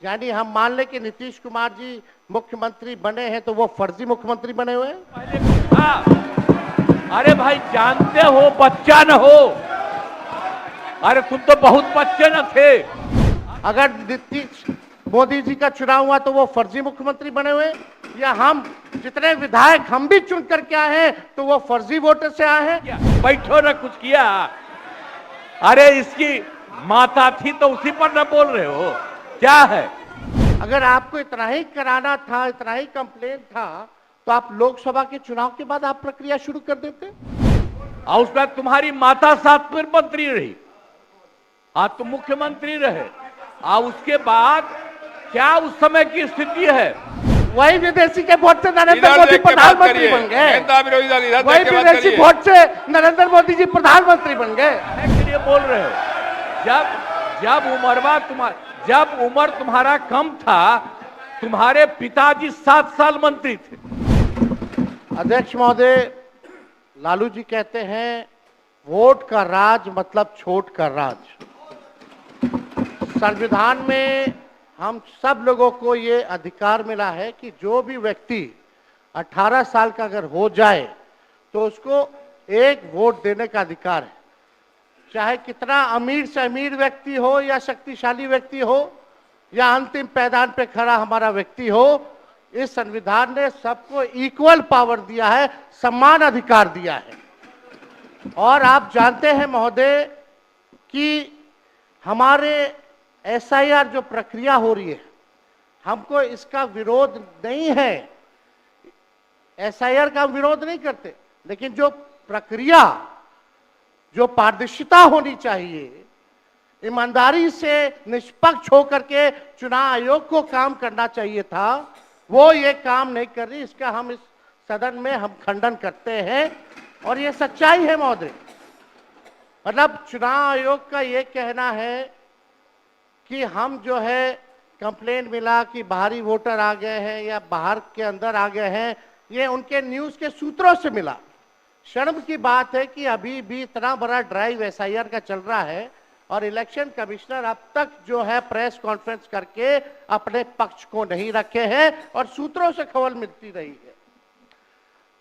यानी हम मान लें कि नीतीश कुमार जी मुख्यमंत्री बने हैं तो वो फर्जी मुख्यमंत्री बने हुए हैं। पहले कुछ था। अरे भाई जानते हो बच्चा न हो। अरे तुम तो बहुत बच्चे न थे। अगर नीतीश मोदी जी का चुनाव हुआ तो वो फर्जी मुख्यमंत्री बने हुए, या हम जितने विधायक हम भी चुन करके आए हैं तो वो फर्जी वोटर से आए हैं। बैठो न कुछ किया। अरे इसकी माता थी तो उसी पर न बोल रहे हो, क्या है? अगर आपको इतना ही कराना था, इतना ही कंप्लेन था, तो आप लोकसभा के चुनाव के बाद आप प्रक्रिया शुरू कर देते। और उसमें तुम्हारी माता साथ में मंत्री रही, आज तुम मुख्यमंत्री रहे। और उसके बाद क्या उस समय की स्थिति है? वही विदेशी के वोट से नरेंद्र मोदी प्रधानमंत्री बन गए। वही विदेशी वोट से नरेंद्र मोदी जी प्रधानमंत्री बन गए। के लिए बोल रहे हो? जब उम्र तुम्हारा कम था, तुम्हारे पिताजी 7 साल मंत्री थे। अध्यक्ष महोदय, लालू जी कहते हैं वोट का राज मतलब छोट का राज। संविधान में हम सब लोगों को ये अधिकार मिला है कि जो भी व्यक्ति 18 साल का अगर हो जाए तो उसको एक वोट देने का अधिकार है, चाहे कितना अमीर से अमीर व्यक्ति हो या शक्तिशाली व्यक्ति हो या अंतिम पैदान पे खड़ा हमारा व्यक्ति हो। इस संविधान ने सबको इक्वल पावर दिया है, समान अधिकार दिया है। और आप जानते हैं महोदय कि हमारे एसआईआर जो प्रक्रिया हो रही है, हमको इसका विरोध नहीं है, एसआईआर का विरोध नहीं करते, लेकिन जो प्रक्रिया, जो पारदर्शिता होनी चाहिए, ईमानदारी से निष्पक्ष होकर के चुनाव आयोग को काम करना चाहिए था, वो ये काम नहीं कर रही। इसका हम इस सदन में हम खंडन करते हैं और ये सच्चाई है महोदय। मतलब चुनाव आयोग का ये कहना है कि हम जो है कंप्लेन मिला कि बाहरी वोटर आ गए हैं या बाहर के अंदर आ गए हैं, ये उनके न्यूज के सूत्रों से मिला। शर्म की बात है कि अभी भी इतना बड़ा ड्राइव एसआईआर का चल रहा है और इलेक्शन कमिश्नर अब तक जो है प्रेस कॉन्फ्रेंस करके अपने पक्ष को नहीं रखे हैं और सूत्रों से खबर मिलती रही है।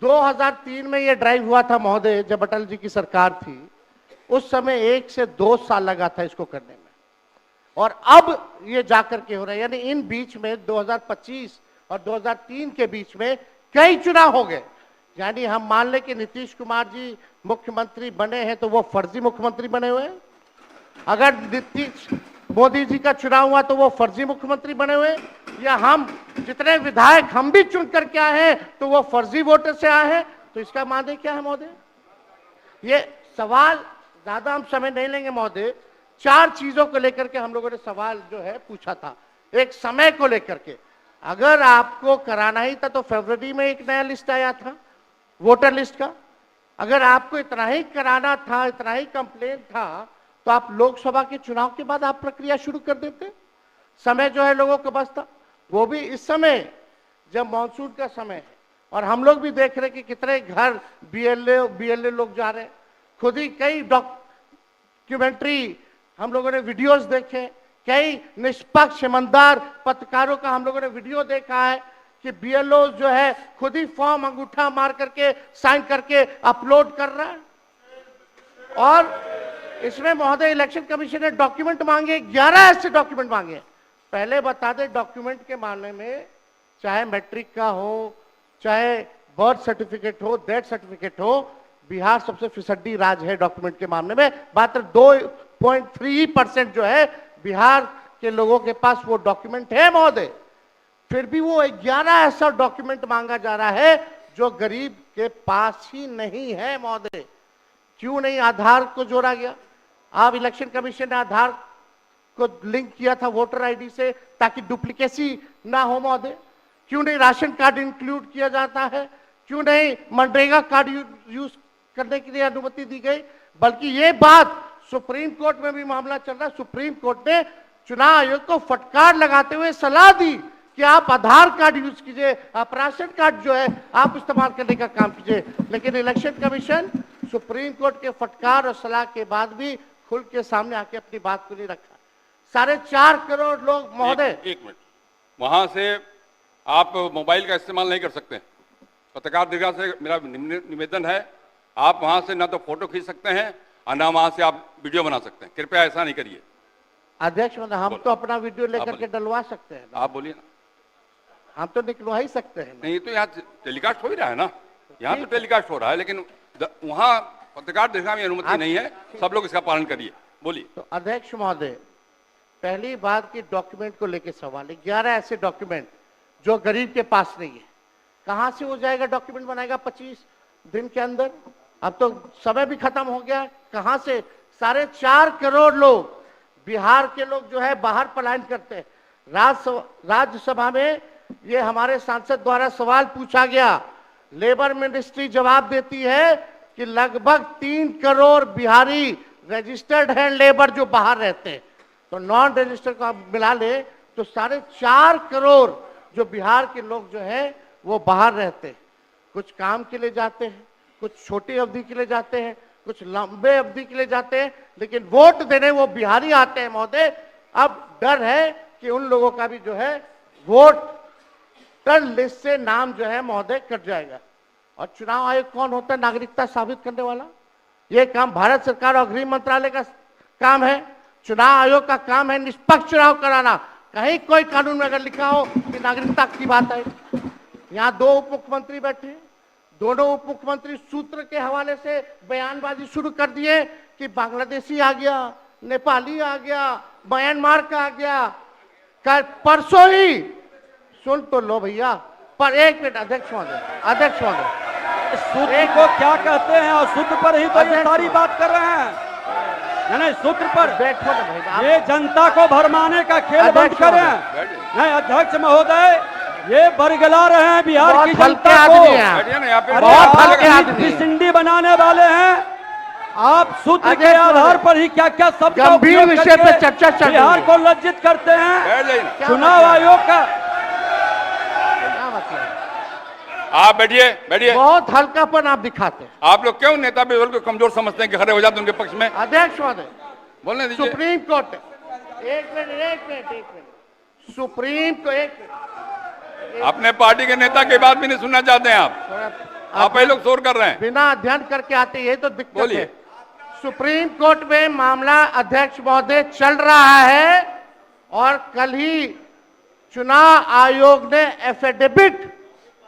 2003 में ये ड्राइव हुआ था महोदय, जब अटल जी की सरकार थी, उस समय 1 से 2 साल लगा था इसको करने में, और अब ये जाकर के हो रहा है। यानी इन बीच में 2025 और 2003 के बीच में कई चुनाव हो गए। यानी हम मान लें कि नीतीश कुमार जी मुख्यमंत्री बने हैं तो वो फर्जी मुख्यमंत्री बने हुए हैं। अगर नीतीश मोदी जी का चुनाव हुआ तो वो फर्जी मुख्यमंत्री बने हुए, या हम जितने विधायक हम भी चुन करके आए हैं तो वो फर्जी वोटर से आए हैं। तो इसका माने क्या है महोदय? ये सवाल ज्यादा हम समय नहीं लेंगे महोदय। 4 चीजों को लेकर के हम लोगों ने सवाल जो है पूछा था। एक समय को लेकर के, अगर आपको कराना ही था तो फरवरी में एक नया लिस्ट आया था वोटर लिस्ट का। अगर आपको इतना ही कराना था, इतना ही कंप्लेन था, तो आप लोकसभा के चुनाव के बाद आप प्रक्रिया शुरू कर देते। समय जो है लोगों को बचता, वो भी इस समय जब मानसून का समय है और हम लोग भी देख रहे कि कितने घर बीएलए लोग जा रहे हैं। खुद ही कई डॉक्यूमेंट्री हम लोगों ने वीडियोस देखे, कई निष्पक्ष ईमानदार पत्रकारों का हम लोगों ने वीडियो देखा है कि बीएलओ जो है खुद ही फॉर्म अंगूठा मार करके साइन करके अपलोड कर रहा है। और इसमें महोदय इलेक्शन कमीशन ने डॉक्यूमेंट मांगे, 11 ऐसे डॉक्यूमेंट मांगे। पहले बता दें, डॉक्यूमेंट के मामले में चाहे मैट्रिक का हो, चाहे बर्थ सर्टिफिकेट हो, डेथ सर्टिफिकेट हो, बिहार सबसे फिसड्डी राज्य है डॉक्यूमेंट के मामले में। मात्र 2.3% जो है बिहार के लोगों के पास वो डॉक्यूमेंट है महोदय। फिर भी वो 11 ऐसा डॉक्यूमेंट मांगा जा रहा है जो गरीब के पास ही नहीं है महोदय। क्यों नहीं आधार को जोड़ा गया? आप इलेक्शन कमीशन ने आधार को लिंक किया था वोटर आईडी से ताकि डुप्लीकेसी ना हो महोदय। क्यों नहीं राशन कार्ड इंक्लूड किया जाता है? क्यों नहीं मनरेगा कार्ड यूज करने के लिए अनुमति दी गई? बल्कि ये बात सुप्रीम कोर्ट में भी मामला चल रहा है। सुप्रीम कोर्ट ने चुनाव आयोग को फटकार लगाते हुए सलाह दी कि आप आधार कार्ड यूज कीजिए, आप राशन कार्ड जो है आप इस्तेमाल करने का काम कीजिए। लेकिन इलेक्शन कमीशन सुप्रीम कोर्ट के फटकार और सलाह के बाद भी खुल के सामने आके अपनी बात को नहीं रखा। 4.5 करोड़ लोग महोदय। एक मिनट, वहां से आप मोबाइल का इस्तेमाल नहीं कर सकते। पत्रकार दीर्घा से मेरा निवेदन है, आप वहां से ना तो फोटो खींच सकते हैं और ना वहां से आप वीडियो बना सकते हैं। कृपया ऐसा नहीं करिए। अध्यक्ष महोदय, हम तो अपना वीडियो लेकर के डलवा सकते हैं ना। आप बोलिए ना। हम तो निकलवा ही सकते हैं ना। नहीं तो यहाँ टेलीकास्ट हो ही रहा है ना, यहाँ तो टेलीकास्ट हो रहा है, लेकिन वहां पत्रकार दीर्घा में अनुमति नहीं है। सब लोग इसका पालन करिए। बोलिए। तो अध्यक्ष महोदय, पहली बात की डॉक्यूमेंट को लेकर सवाल है। 11 ऐसे डॉक्यूमेंट जो गरीब के पास नहीं है, कहां से हो जाएगा? डॉक्यूमेंट बनाएगा 25 दिन के अंदर? अब तो समय भी खत्म हो गया। कहां से 4.5 करोड़ लोग, बिहार के लोग जो है बाहर पलायन करते हैं। राज्यसभा में ये हमारे सांसद द्वारा सवाल पूछा गया। लेबर मिनिस्ट्री जवाब देती है कि लगभग 3 करोड़ बिहारी रजिस्टर्ड है लेबर जो बाहर रहते हैं। तो नॉन रजिस्टर्ड को आप मिला ले तो 4.5 करोड़ जो बिहार के लोग जो है वो बाहर रहते हैं। कुछ काम के लिए जाते हैं, कुछ छोटी अवधि के लिए जाते हैं, कुछ लंबे अवधि के लिए जाते हैं, लेकिन वोट देने वो बिहारी आते हैं महोदय। अब डर है कि उन लोगों का भी जो है वोटर लिस्ट से नाम जो है महोदय कट जाएगा। और चुनाव आयोग कौन होता है नागरिकता साबित करने वाला? ये काम भारत सरकार और गृह मंत्रालय का काम है। चुनाव आयोग का काम है निष्पक्ष चुनाव कराना। कहीं कोई कानून में अगर लिखा हो कि नागरिकता की बात है। यहाँ 2 उप मुख्यमंत्री बैठे हैं, दोनों उप मुख्यमंत्री सूत्र के हवाले से बयानबाजी शुरू कर दिए कि बांग्लादेशी आ गया, नेपाली आ गया, म्यांमार का आ गया। कल परसों ही सुन तो लो भैया, पर एक मिनट अध्यक्ष महोदय, सूत्र को क्या कहते हैं और सूत्र पर ही तो ये सारी बात कर रहे हैं। नहीं, सूत्र पर बैठो ना भाई। ये जनता को भरमाने का खेल बंद करें। नहीं अध्यक्ष महोदय, ये बरगला रहे हैं बिहार की जनता को। बहुत हल्के आदमी सिंडी बनाने वाले हैं। आप सूत्र के आधार पर ही क्या क्या सब गंभीर विषय पे चर्चा चल रही है। बिहार को लज्जित करते हैं। चुनाव आयोग का आप बैठिए। बहुत हल्कापन आप दिखाते हैं। आप लोग क्यों नेता बिजल को कमजोर समझते हैं कि खड़े हो जाते उनके पक्ष में? अध्यक्ष महोदय, बोलने दीजिए। सुप्रीम कोर्ट एक मिनट सुप्रीम को एक मिनट अपने पार्टी के नेता की बात भी नहीं सुनना चाहते हैं आप ही लोग शोर कर रहे हैं। बिना अध्ययन करके आते, ये तो दिक्कत बोलिए। है। सुप्रीम कोर्ट में मामला अध्यक्ष महोदय चल रहा है और कल ही चुनाव आयोग ने एफिडेविट,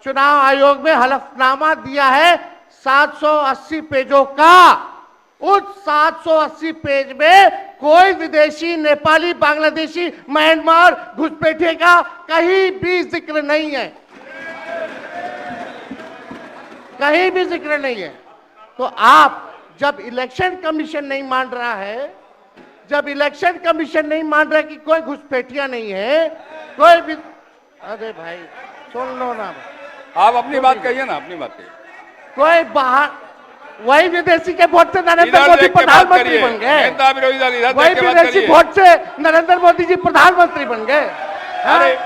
चुनाव आयोग में हलफनामा दिया है 780 पेजों का। उस 780 पेज में कोई विदेशी, नेपाली, बांग्लादेशी, म्यांमार, घुसपैठे का कहीं भी जिक्र नहीं है, कहीं भी जिक्र नहीं है। तो आप जब इलेक्शन कमीशन नहीं मान रहा है, जब इलेक्शन कमीशन नहीं मान रहा है कि कोई घुसपैठिया नहीं है, कोई भी, अरे भाई सुन लो ना, आप अपनी बात कहिए ना, अपनी बात कहिए। कोई बाहर, वही विदेशी के वोट से नरेंद्र मोदी प्रधानमंत्री बन गए। वही विदेशी वोट से नरेंद्र मोदी जी प्रधानमंत्री बन गए। अरे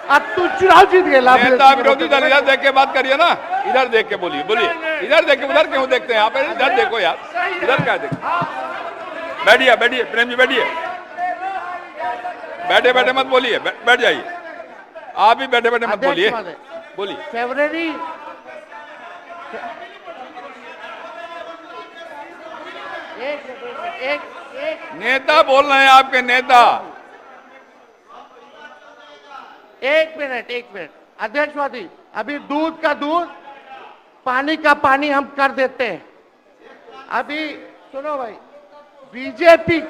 अब तू चुनाव जीत गए। नेता विरोधी दल इधर देख के बात करिए ना, इधर देख के बोलिए। इधर देख के, उधर क्यों देखते हैं आप? इधर देखो यार, इधर क्या देखो। बैठिए प्रेम जी, बैठे मत बोलिए, बैठ जाइए। आप भी बैठे मत बोलिए। फरवरी एक नेता बोल रहे हैं, आपके नेता। एक मिनट अध्यक्ष महोदय, अभी दूध का दूध, पानी का पानी हम कर देते हैं। अभी सुनो भाई, बीजेपी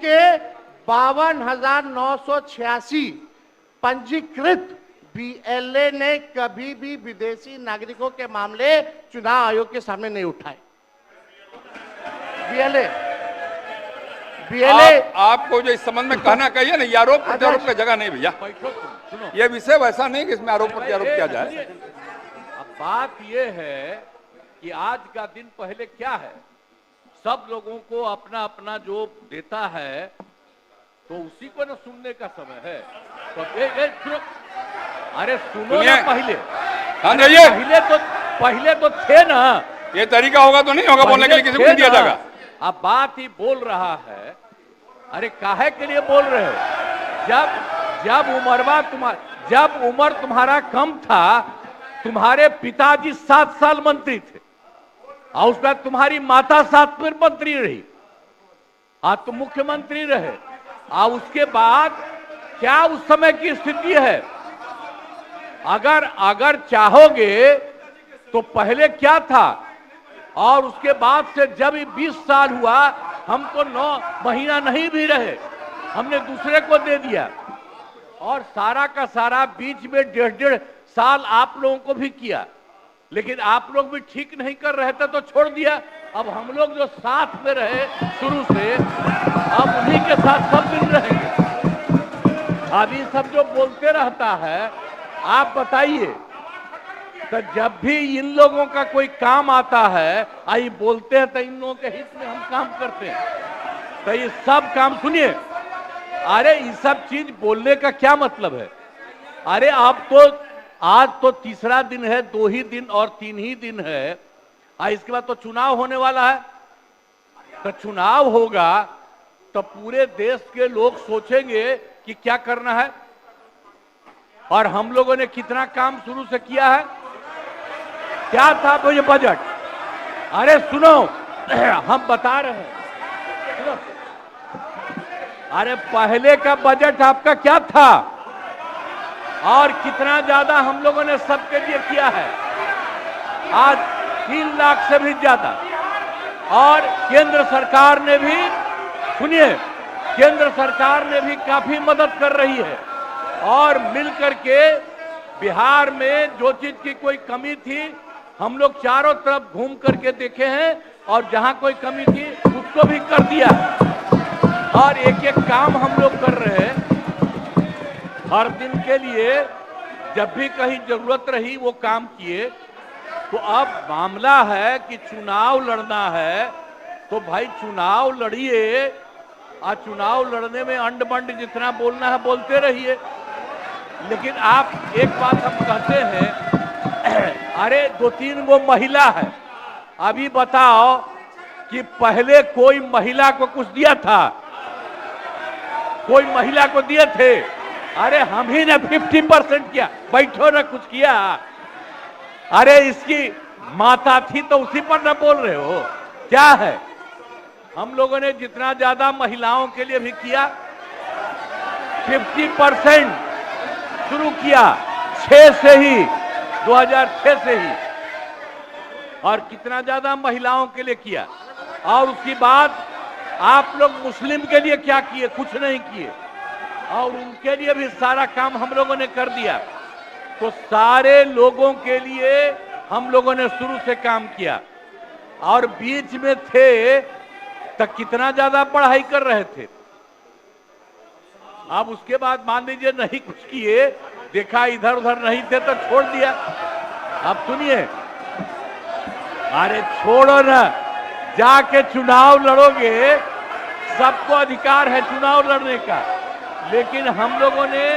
के 52,986 पंजीकृत बीएलए ने कभी भी विदेशी नागरिकों के मामले चुनाव आयोग के सामने नहीं उठाए। बीएलए आपको जो इस संबंध में कहना कहिए ना, ये आरोप प्रत्यारोप का जगह नहीं भैया। ये विषय वैसा नहीं कि इसमें आरोप प्रत्यारोप किया जाए। अब बात ये है कि आज का दिन पहले क्या है, सब लोगों को अपना अपना जो देता है तो उसी को ना सुनने का समय है। तो सुनो, अरे सुनो ना पहले। पहले तो थे ना। ये तरीका होगा तो नहीं होगा बोलने के लिए, किसी को नहीं दिया जाएगा। अब बात ही बोल रहा है अरे काहे के लिए बोल रहे हो? जब उम्र तुम्हारा कम था, तुम्हारे पिताजी 7 साल मंत्री थे और उसके बाद तुम्हारी माता 7 फिर मंत्री रही, आज तुम मुख्यमंत्री रहे। और उसके बाद क्या उस समय की स्थिति है? अगर चाहोगे तो पहले क्या था और उसके बाद से जब 20 साल हुआ, हम तो 9 महीना नहीं भी रहे, हमने दूसरे को दे दिया। और सारा का सारा बीच में 1.5 साल आप लोगों को भी किया, लेकिन आप लोग भी ठीक नहीं कर रहे थे तो छोड़ दिया। अब हम लोग जो साथ में रहे शुरू से, अब उन्हीं के साथ सब दिन रहेंगे। अभी सब जो बोलते रहता है, आप बताइए, तो जब भी इन लोगों का कोई काम आता है, आई बोलते हैं तो इन लोगों के हित में हम काम करते हैं। तो ये सब काम सुनिए, अरे ये सब चीज बोलने का क्या मतलब है? अरे आप तो आज तो तीसरा दिन है, 2 ही दिन और 3 ही दिन है, इसके बाद तो चुनाव होने वाला है। तो चुनाव होगा तो पूरे देश के लोग सोचेंगे कि क्या करना है, और हम लोगों ने कितना काम शुरू से किया है। क्या था वो ये बजट? अरे सुनो, हम बता रहे हैं, सुनो। अरे पहले का बजट आपका क्या था और कितना ज्यादा हम लोगों ने सबके लिए किया है? आज 3 लाख से भी ज्यादा। और केंद्र सरकार ने भी, सुनिए, केंद्र सरकार ने भी काफी मदद कर रही है। और मिलकर के बिहार में जो चीज की कोई कमी थी, हम लोग चारों तरफ घूम करके देखे हैं और जहां कोई कमी थी उसको भी कर दिया। और एक एक काम हम लोग कर रहे हैं हर दिन के लिए। जब भी कहीं जरूरत रही वो काम किए। तो अब मामला है कि चुनाव लड़ना है तो भाई चुनाव लड़िए, और चुनाव लड़ने में अंड बंड जितना बोलना है बोलते रहिए। लेकिन आप एक बात हम कहते हैं, अरे 2-3 गो महिला है, अभी बताओ कि पहले कोई महिला को कुछ दिया था? कोई महिला को दिए थे? अरे हम ही ने 50% किया, बैठो ना कुछ किया। अरे इसकी माता थी तो उसी पर ना बोल रहे हो? क्या है? हम लोगों ने जितना ज्यादा महिलाओं के लिए भी किया, 50% शुरू किया 6 से ही, 2006 से ही। और कितना ज्यादा महिलाओं के लिए किया। और उसके बाद आप लोग मुस्लिम के लिए क्या किए? कुछ नहीं किए। और उनके लिए भी सारा काम हम लोगों ने कर दिया। तो सारे लोगों के लिए हम लोगों ने शुरू से काम किया। और बीच में थे तो कितना ज्यादा पढ़ाई कर रहे थे। अब उसके बाद मान लीजिए नहीं कुछ किए, देखा इधर उधर नहीं थे तो छोड़ दिया। अब सुनिए, अरे छोड़ो ना, जाके चुनाव लड़ोगे, सबको अधिकार है चुनाव लड़ने का। लेकिन हम लोगों ने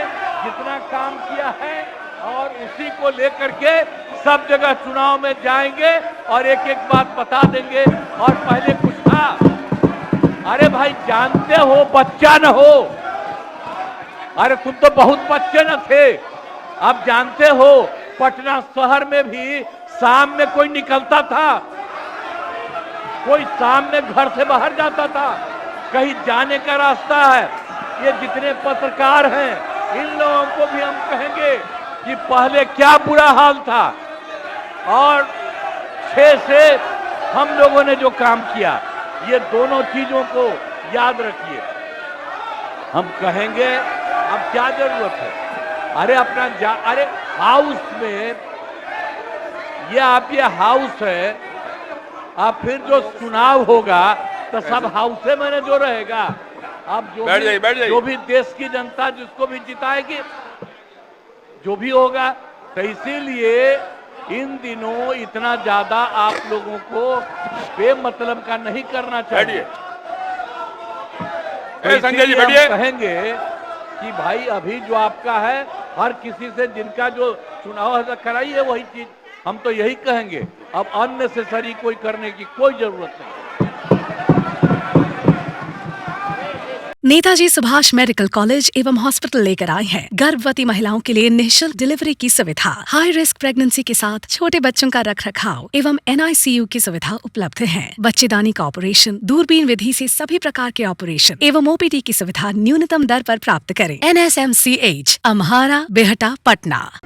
जितना काम किया है और उसी को लेकर के सब जगह चुनाव में जाएंगे और एक एक बात बता देंगे। और पहले कुछ था, अरे भाई जानते हो बच्चा न हो, अरे तुम तो बहुत बच्चे न थे। अब जानते हो पटना शहर में भी शाम में कोई निकलता था, कोई शाम में घर से बाहर जाता था, कहीं जाने का रास्ता है। ये जितने पत्रकार हैं इन लोगों को भी हम कहेंगे कि पहले क्या बुरा हाल था और 6 से हम लोगों ने जो काम किया, ये दोनों चीजों को याद रखिए। हम कहेंगे अब क्या जरूरत है? अरे अपना अरे हाउस में ये हाउस है, अब फिर जो चुनाव होगा तो सब हाउसे में जो रहेगा। अब जो भी देश की जनता जिसको भी जिताएगी, जो भी होगा। तो इसीलिए इन दिनों इतना ज्यादा आप लोगों को बेमतलब का नहीं करना चाहिए। तो संजय जी हम बैठिए। कहेंगे कि भाई अभी जो आपका है, हर किसी से जिनका जो चुनाव है कराइए वही चीज। हम तो यही कहेंगे, अब अननेसेसरी कोई करने की कोई जरूरत नहीं। नेताजी सुभाष मेडिकल कॉलेज एवं हॉस्पिटल लेकर आए हैं गर्भवती महिलाओं के लिए निःशुल्क डिलीवरी की सुविधा। हाई रिस्क प्रेगनेंसी के साथ छोटे बच्चों का रखरखाव एवं NICU की सुविधा उपलब्ध है। बच्चेदानी का ऑपरेशन, दूरबीन विधि से सभी प्रकार के ऑपरेशन एवं OPD की सुविधा न्यूनतम दर पर प्राप्त करें। NSMCH, अम्हारा, बेहटा, पटना।